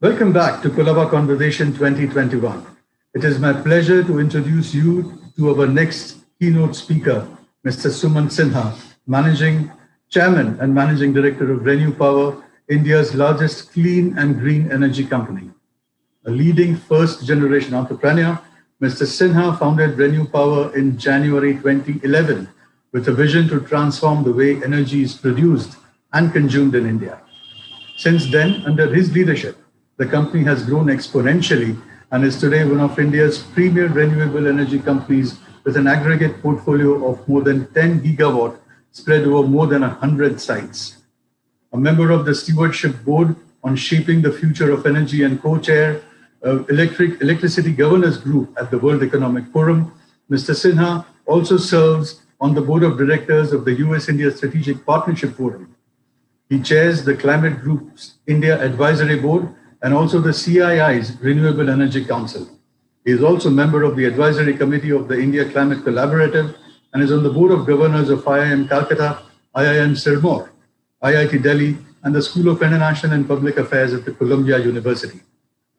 Welcome back to Colaba Conversation 2021. It is my pleasure to introduce you to our next keynote speaker, Mr. Sumant Sinha, Managing Chairman and Managing Director of Renew India's largest clean and green energy company. A leading first-generation entrepreneur, Mr. Sinha founded Renew in January 2011 with a vision to transform the way energy is produced and consumed in India. Since then, under his leadership, the company has grown exponentially and is today one of India's premier renewable energy companies with an aggregate portfolio of more than 10 gigawatt spread over more than 100 sites. A member of the Stewardship Board on Shaping the Future of Energy and co-chair of Electricity Governors Group at the World Economic Forum, Mr. Sinha also serves on the Board of Directors of the US-India Strategic Partnership Forum. He chairs the Climate Group's India Advisory Board and also the CII's Renewable Energy Council. He is also a member of the Advisory Committee of the India Climate Collaborative and is on the Board of Governors of IIM Calcutta, IIM Sirmaur, IIT Delhi, and the School of International and Public Affairs at the Columbia University.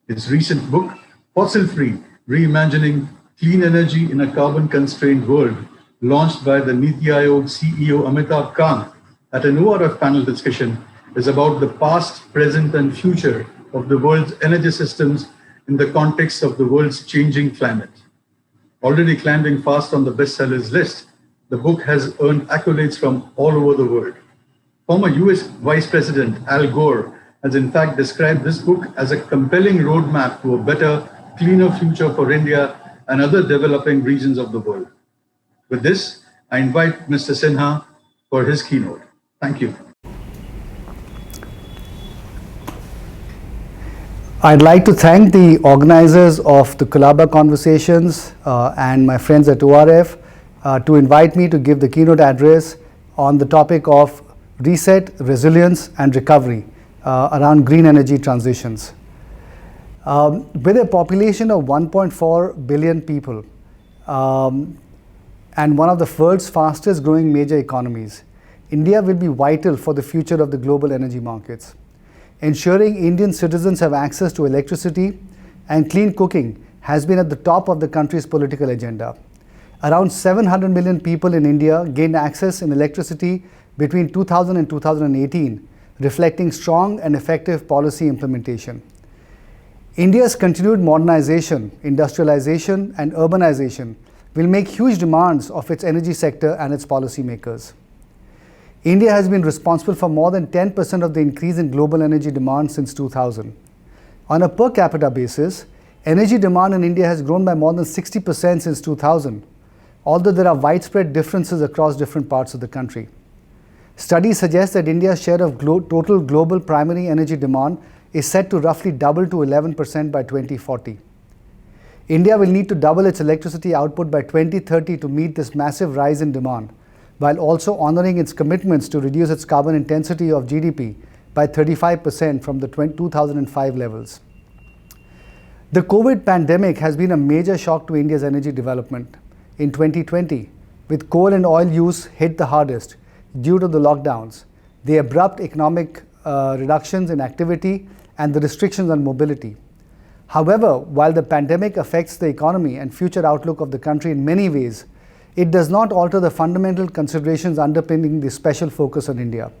His recent book, Fossil Free, Reimagining Clean Energy in a Carbon-Constrained World, launched by the Niti Aayog CEO Amitabh Kant at an ORF panel discussion, is about the past, present, and future of the world's energy systems in the context of the world's changing climate. Already climbing fast on the bestsellers list, the book has earned accolades from all over the world. Former US Vice President Al Gore has in fact described this book as a compelling roadmap to a better, cleaner future for India and other developing regions of the world. With this, I invite Mr. Sinha for his keynote. Thank you. I'd like to thank the organizers of the Colaba Conversations and my friends at ORF to invite me to give the keynote address on the topic of reset, resilience, and recovery around green energy transitions. With a population of 1.4 billion people and one of the world's fastest growing major economies, India will be vital for the future of the global energy markets. Ensuring Indian citizens have access to electricity and clean cooking has been at the top of the country's political agenda. Around 700 million people in India gained access in electricity between 2000 and 2018, reflecting strong and effective policy implementation. India's continued modernization, industrialization, and urbanization will make huge demands of its energy sector and its policymakers. India has been responsible for more than 10% of the increase in global energy demand since 2000. On a per capita basis, energy demand in India has grown by more than 60% since 2000, although there are widespread differences across different parts of the country. Studies suggest that India's share of total global primary energy demand is set to roughly double to 11% by 2040. India will need to double its electricity output by 2030 to meet this massive rise in demand, while also honoring its commitments to reduce its carbon intensity of GDP by 35% from the 2005 levels. The COVID pandemic has been a major shock to India's energy development. In 2020, with coal and oil use hit the hardest due to the lockdowns, the abrupt economic reductions in activity, and the restrictions on mobility. However, while the pandemic affects the economy and future outlook of the country in many ways, it does not alter the fundamental considerations underpinning the special focus on India.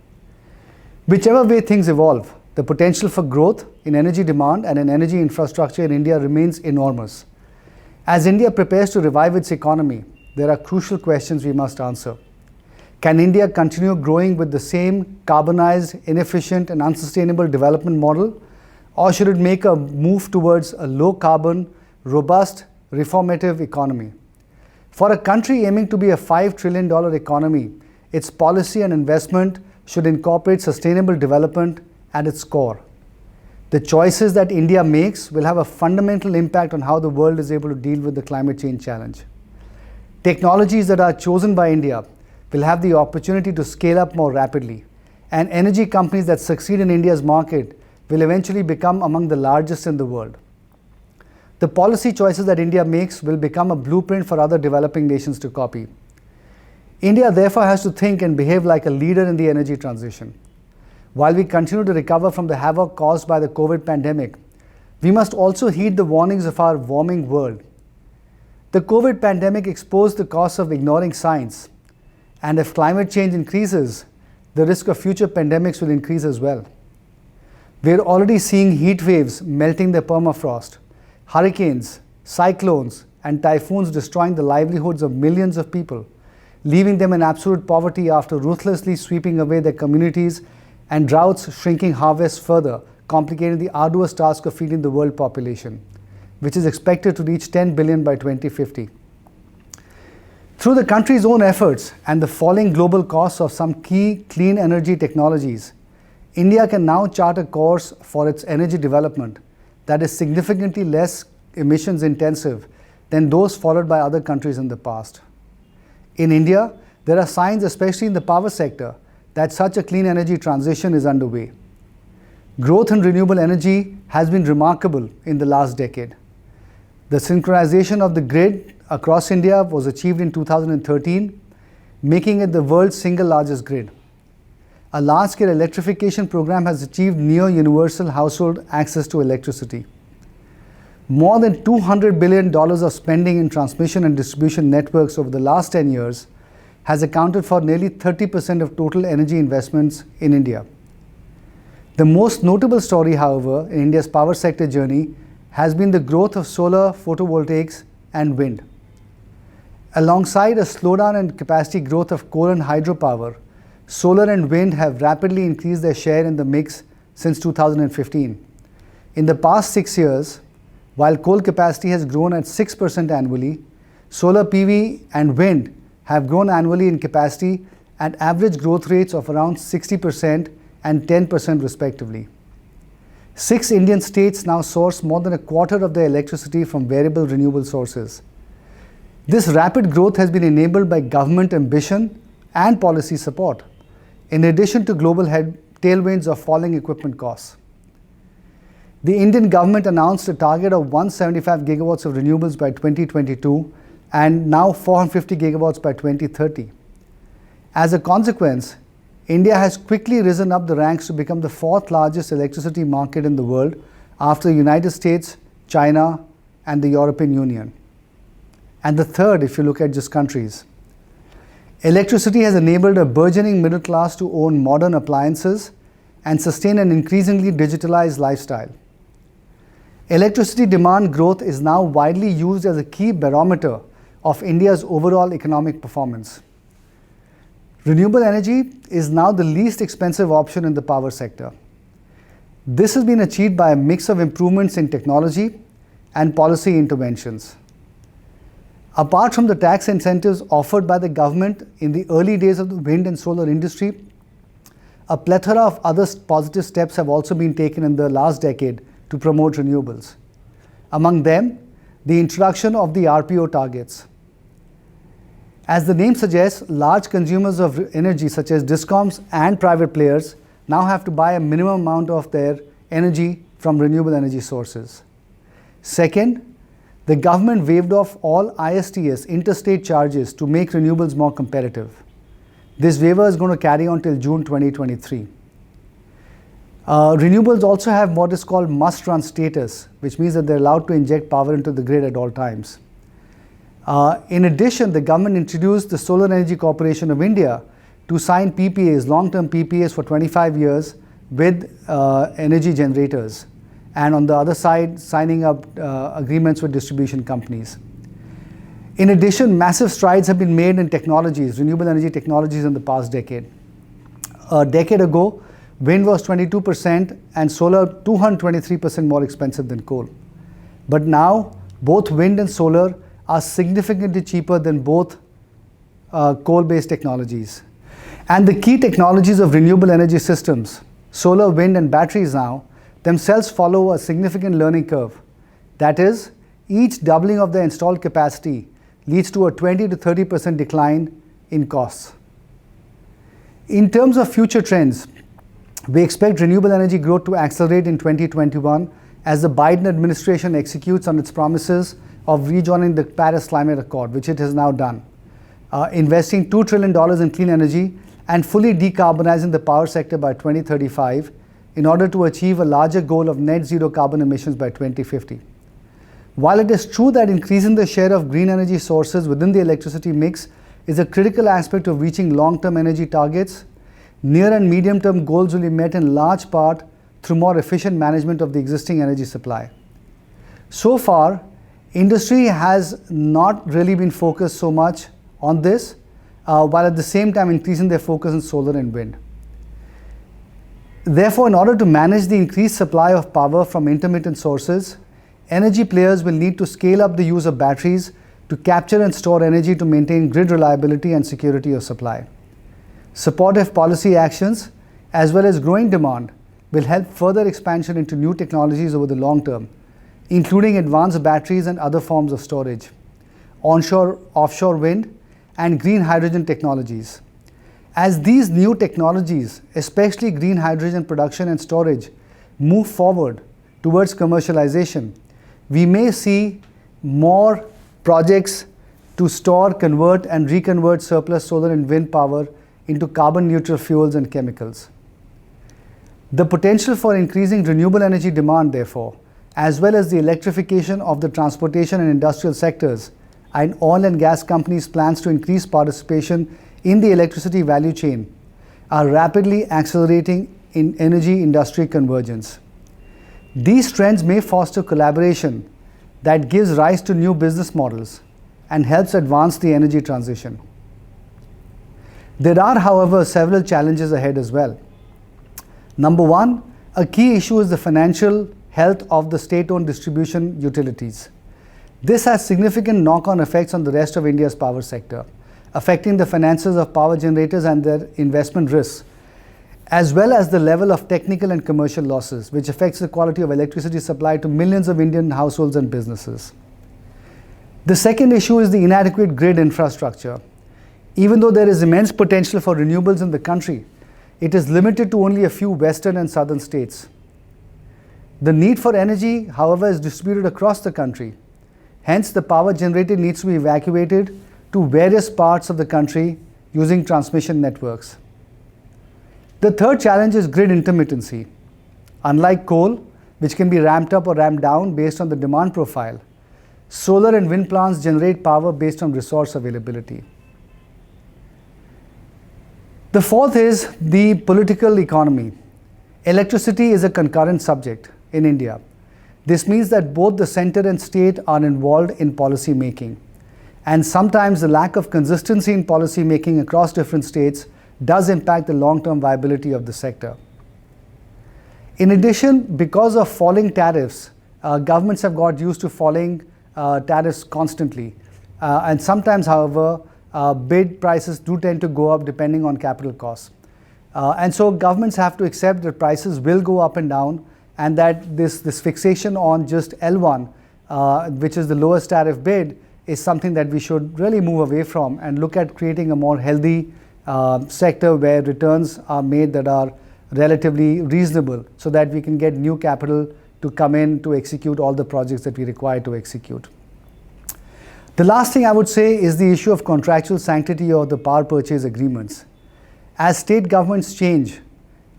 Whichever way things evolve, the potential for growth in energy demand and in energy infrastructure in India remains enormous. As India prepares to revive its economy, there are crucial questions we must answer. Can India continue growing with the same carbonized, inefficient, and unsustainable development model, or should it make a move towards a low-carbon, robust, reformative economy? For a country aiming to be a $5 trillion economy, its policy and investment should incorporate sustainable development at its core. The choices that India makes will have a fundamental impact on how the world is able to deal with the climate change challenge. Technologies that are chosen by India will have the opportunity to scale up more rapidly, and energy companies that succeed in India's market will eventually become among the largest in the world. The policy choices that India makes will become a blueprint for other developing nations to copy. India therefore has to think and behave like a leader in the energy transition. While we continue to recover from the havoc caused by the COVID pandemic, we must also heed the warnings of our warming world. The COVID pandemic exposed the costs of ignoring science, and if climate change increases, the risk of future pandemics will increase as well. We're already seeing heat waves melting the permafrost, hurricanes, cyclones, and typhoons destroying the livelihoods of millions of people, leaving them in absolute poverty after ruthlessly sweeping away their communities, and droughts shrinking harvests further, complicating the arduous task of feeding the world population, which is expected to reach 10 billion by 2050. Through the country's own efforts and the falling global costs of some key clean energy technologies, India can now chart a course for its energy development that is significantly less emissions intensive than those followed by other countries in the past. In India, there are signs, especially in the power sector, that such a clean energy transition is underway. Growth in renewable energy has been remarkable in the last decade. The synchronization of the grid across India was achieved in 2013, making it the world's single largest grid. A large-scale electrification program has achieved near universal household access to electricity. More than $200 billion of spending in transmission and distribution networks over the last 10 years has accounted for nearly 30% of total energy investments in India. The most notable story, however, in India's power sector journey has been the growth of solar, photovoltaics, and wind. Alongside a slowdown in capacity growth of coal and hydropower, solar and wind have rapidly increased their share in the mix since 2015. In the past 6 years, while coal capacity has grown at 6% annually, solar PV and wind have grown annually in capacity at average growth rates of around 60% and 10% respectively. 6 Indian states now source more than a quarter of their electricity from variable renewable sources. This rapid growth has been enabled by government ambition and policy support, in addition to global tailwinds of falling equipment costs. The Indian government announced a target of 175 gigawatts of renewables by 2022 and now 450 gigawatts by 2030. As a consequence, India has quickly risen up the ranks to become the 4th largest electricity market in the world after the United States, China, and the European Union. And the 3rd if you look at just countries. Electricity has enabled a burgeoning middle class to own modern appliances and sustain an increasingly digitalized lifestyle. Electricity demand growth is now widely used as a key barometer of India's overall economic performance. Renewable energy is now the least expensive option in the power sector. This has been achieved by a mix of improvements in technology and policy interventions. Apart from the tax incentives offered by the government in the early days of the wind and solar industry, a plethora of other positive steps have also been taken in the last decade to promote renewables. Among them, the introduction of the RPO targets. As the name suggests, large consumers of energy such as discoms and private players now have to buy a minimum amount of their energy from renewable energy sources. Second, the government waived off all ISTS interstate charges to make renewables more competitive. This waiver is going to carry on till June 2023. Renewables also have what is called must-run status, which means that they're allowed to inject power into the grid at all times. In addition, the government introduced the Solar Energy Corporation of India to sign PPAs, long-term PPAs for 25 years with energy generators, and on the other side, signing up agreements with distribution companies. In addition, massive strides have been made in technologies, renewable energy technologies in the past decade. A decade ago, wind was 22% and solar 223% more expensive than coal. But now, both wind and solar are significantly cheaper than both coal-based technologies. And the key technologies of renewable energy systems, solar, wind, and batteries now, themselves follow a significant learning curve. That is, each doubling of the installed capacity leads to a 20 to 30% decline in costs. In terms of future trends, we expect renewable energy growth to accelerate in 2021 as the Biden administration executes on its promises of rejoining the Paris Climate Accord, which it has now done, investing $2 trillion in clean energy and fully decarbonizing the power sector by 2035, in order to achieve a larger goal of net zero carbon emissions by 2050. While it is true that increasing the share of green energy sources within the electricity mix is a critical aspect of reaching long-term energy targets, near and medium-term goals will be met in large part through more efficient management of the existing energy supply. So far, industry has not really been focused so much on this, while at the same time increasing their focus on solar and wind. Therefore, in order to manage the increased supply of power from intermittent sources, energy players will need to scale up the use of batteries to capture and store energy to maintain grid reliability and security of supply. Supportive policy actions, as well as growing demand, will help further expansion into new technologies over the long term, including advanced batteries and other forms of storage, onshore, offshore wind, and green hydrogen technologies. As these new technologies, especially green hydrogen production and storage, move forward towards commercialization, we may see more projects to store, convert, and reconvert surplus solar and wind power into carbon neutral fuels and chemicals. The potential for increasing renewable energy demand, therefore, as well as the electrification of the transportation and industrial sectors, and oil and gas companies' plans to increase participation in the electricity value chain, are rapidly accelerating in energy industry convergence. These trends may foster collaboration that gives rise to new business models and helps advance the energy transition. There are, however, several challenges ahead as well. Number one, a key issue is the financial health of the state-owned distribution utilities. This has significant knock-on effects on the rest of India's power sector, affecting the finances of power generators and their investment risks, as well as the level of technical and commercial losses, which affects the quality of electricity supply to millions of Indian households and businesses. The second issue is the inadequate grid infrastructure. Even though there is immense potential for renewables in the country, it is limited to only a few western and southern states. The need for energy, however, is distributed across the country. Hence, the power generated needs to be evacuated to various parts of the country using transmission networks. The third challenge is grid intermittency. Unlike coal, which can be ramped up or ramped down based on the demand profile, solar and wind plants generate power based on resource availability. The fourth is the political economy. Electricity is a concurrent subject in India. This means that both the center and state are involved in policy making. And sometimes the lack of consistency in policy making across different states does impact the long-term viability of the sector. In addition, because of falling tariffs, governments have got used to falling tariffs constantly. And sometimes, however, bid prices do tend to go up depending on capital costs. And so governments have to accept that prices will go up and down, and that this fixation on just L1, which is the lowest tariff bid, is something that we should really move away from and look at creating a more healthy sector where returns are made that are relatively reasonable, so that we can get new capital to come in to execute all the projects that we require to execute. The last thing I would say is the issue of contractual sanctity of the power purchase agreements. As state governments change,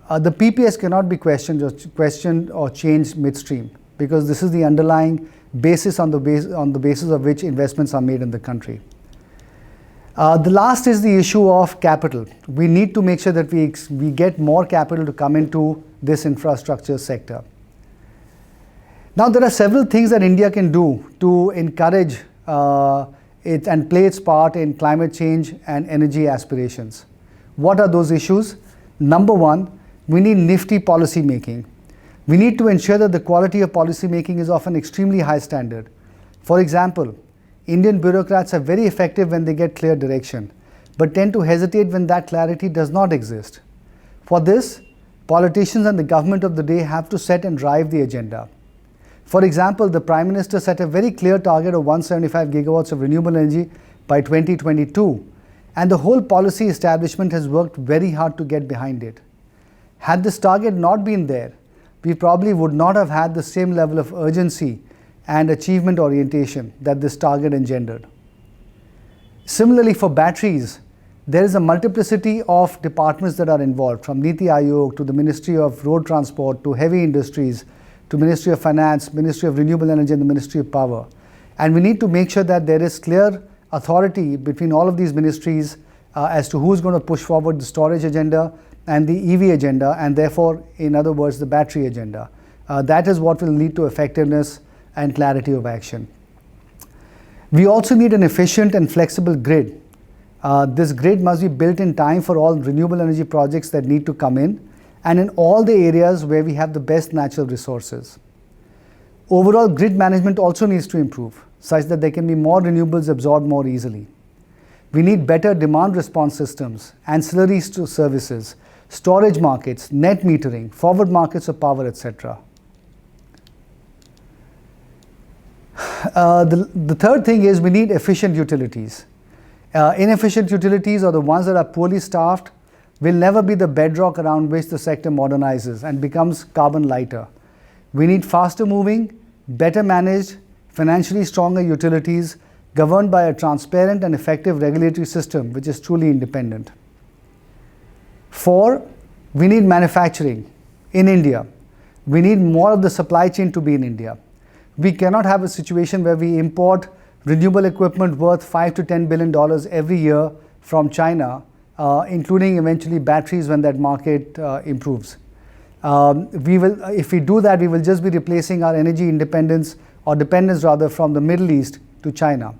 the PPS cannot be questioned or changed midstream, because this is the underlying basis on the basis of which investments are made in the country. The last is the issue of capital. We need to make sure that we get more capital to come into this infrastructure sector. Now, there are several things that India can do to encourage it and play its part in climate change and energy aspirations. What are those issues? Number one, we need nifty policy making. We need to ensure that the quality of policy making is of an extremely high standard. For example, Indian bureaucrats are very effective when they get clear direction, but tend to hesitate when that clarity does not exist. For this, politicians and the government of the day have to set and drive the agenda. For example, the Prime Minister set a very clear target of 175 gigawatts of renewable energy by 2022, and the whole policy establishment has worked very hard to get behind it. Had this target not been there, we probably would not have had the same level of urgency and achievement orientation that this target engendered. Similarly, for batteries, There is a multiplicity of departments that are involved, from Niti Aayog to the Ministry of Road Transport to Heavy Industries to Ministry of Finance, Ministry of Renewable Energy and the Ministry of Power. And we need to make sure that there is clear authority between all of these ministries as to who's going to push forward the storage agenda and the EV agenda, and therefore, in other words, the battery agenda. That is what will lead to effectiveness and clarity of action. We also need an efficient and flexible grid. This grid must be built in time for all renewable energy projects that need to come in, and in all the areas where we have the best natural resources. Overall grid management also needs to improve, such that there can be more renewables absorbed more easily. We need better demand response systems, ancillaries to services, storage markets, net metering, forward markets of power, etc. The third thing is we need efficient utilities. Inefficient utilities, or the ones that are poorly staffed, will never be the bedrock around which the sector modernizes and becomes carbon lighter. We need faster moving, better managed, financially stronger utilities governed by a transparent and effective regulatory system which is truly independent. 4, we need manufacturing in India. We need more of the supply chain to be in India. We cannot have a situation where we import renewable equipment worth $5 to $10 billion every year from China, including eventually batteries when that market improves. If we do that, we will just be replacing our energy independence, or dependence rather, from the Middle East to China.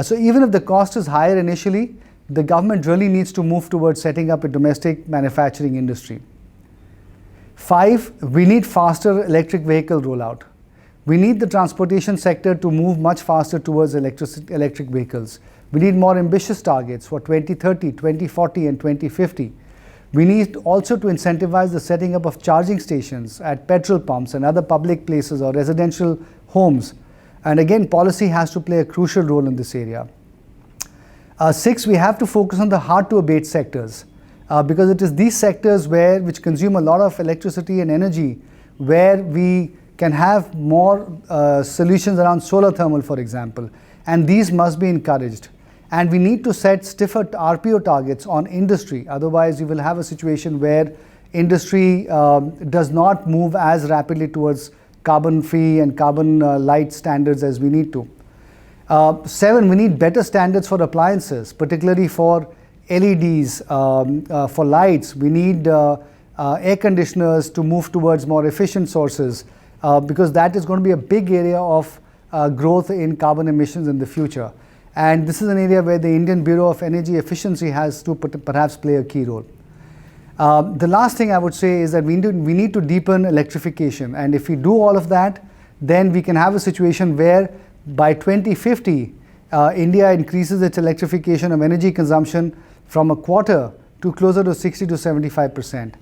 So even if the cost is higher initially, the government really needs to move towards setting up a domestic manufacturing industry. 5, we need faster electric vehicle rollout. We need the transportation sector to move much faster towards electric vehicles. We need more ambitious targets for 2030, 2040 and 2050. We need also to incentivize the setting up of charging stations at petrol pumps and other public places or residential homes. And again, policy has to play a crucial role in this area. 6, we have to focus on the hard to abate sectors because it is these sectors which consume a lot of electricity and energy, where we can have more solutions around solar thermal, for example, and these must be encouraged. And we need to set stiffer RPO targets on industry, otherwise we will have a situation where industry does not move as rapidly towards carbon-free and carbon-light standards as we need to. 7, we need better standards for appliances, particularly for LEDs, for lights. We need air conditioners to move towards more efficient sources, because that is going to be a big area of growth in carbon emissions in the future. And this is an area where the Indian Bureau of Energy Efficiency has to perhaps play a key role. The last thing I would say is that we need to deepen electrification. And if we do all of that, then we can have a situation where by 2050, India increases its electrification of energy consumption from a quarter to closer to 60 to 75%.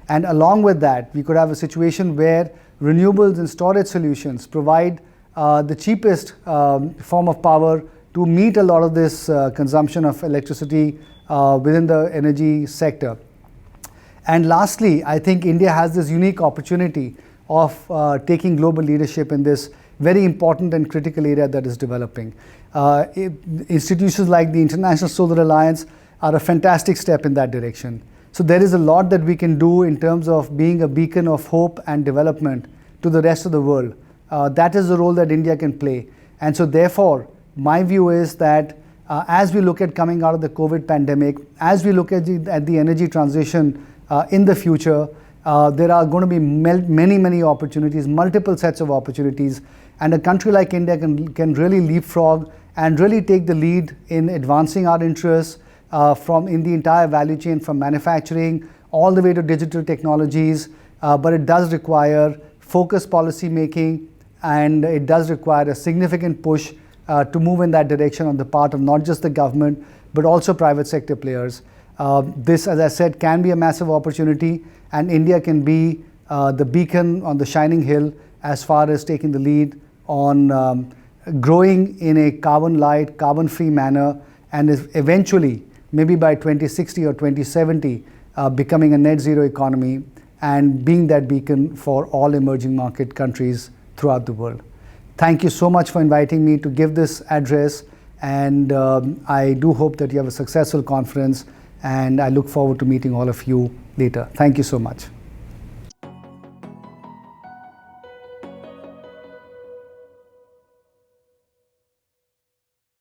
And along with that, we could have a situation where renewables and storage solutions provide the cheapest form of power to meet a lot of this consumption of electricity within the energy sector. And lastly, I think India has this unique opportunity of taking global leadership in this very important and critical area that is developing. Institutions like the International Solar Alliance are a fantastic step in that direction. So there is a lot that we can do in terms of being a beacon of hope and development to the rest of the world. That is the role that India can play. And so therefore, my view is that as we look at coming out of the COVID pandemic, as we look at the energy transition in the future, there are going to be many opportunities, multiple sets of opportunities, and a country like India can really leapfrog and really take the lead in advancing our interests in the entire value chain, from manufacturing all the way to digital technologies. But it does require focused policy making, and it does require a significant push to move in that direction on the part of not just the government, but also private sector players. This, as I said, can be a massive opportunity, and India can be the beacon on the shining hill as far as taking the lead on growing in a carbon-light, carbon-free manner, and eventually, maybe by 2060 or 2070, becoming a net zero economy and being that beacon for all emerging market countries throughout the world. Thank you so much for inviting me to give this address, And I do hope that you have a successful conference, and I look forward to meeting all of you later. Thank you so much.